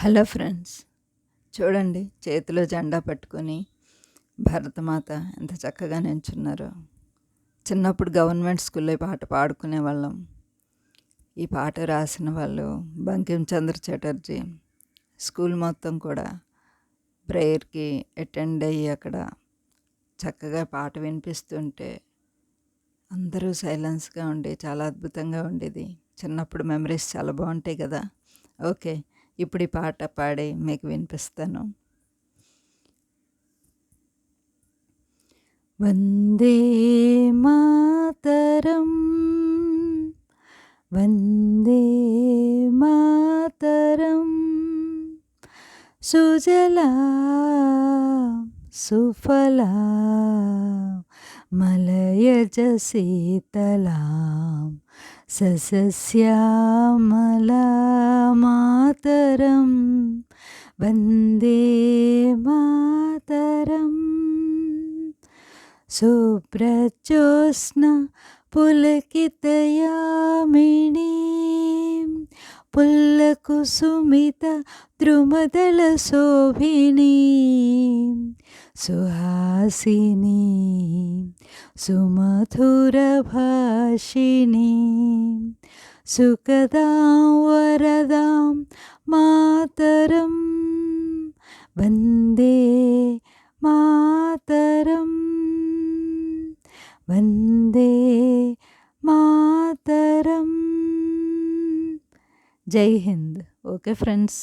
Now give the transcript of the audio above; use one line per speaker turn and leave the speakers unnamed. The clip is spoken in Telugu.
హలో ఫ్రెండ్స్, చూడండి చేతిలో జెండా పట్టుకొని భారతమాత ఎంత చక్కగా నించున్నారో. చిన్నప్పుడు గవర్నమెంట్ స్కూల్లో ఈ పాట పాడుకునేవాళ్ళం. ఈ పాట రాసిన వాళ్ళు బంకించంద్ర చటర్జీ. స్కూల్ మొత్తం కూడా ప్రేయర్కి అటెండ్ అయ్యి అక్కడ చక్కగా పాట వినిపిస్తుంటే అందరూ సైలెన్స్గా ఉండి చాలా అద్భుతంగా ఉండేది. చిన్నప్పుడు మెమరీస్ చాలా బాగుంటాయి కదా. ఓకే, ఇప్పుడు ఈ పాట పాడి మీకు వినిపిస్తాను. వందే మాతరం, వందే మాతరం, సుజలా సుఫలా మలయజ శీతలాం సస్యశ్యామలా మాతరం, వందే మాతరం. శుభ్రజ్యోత్స్న పులకితయామినీ పుల్లకుసుమిత ద్రుమదళ శోభినీ సుహాసినీ సుమధురభాషిణీ సుఖదాం వరదాం మాతరం, వందే మాతరం, వందే మాతరం. జై హింద్. Okay friends.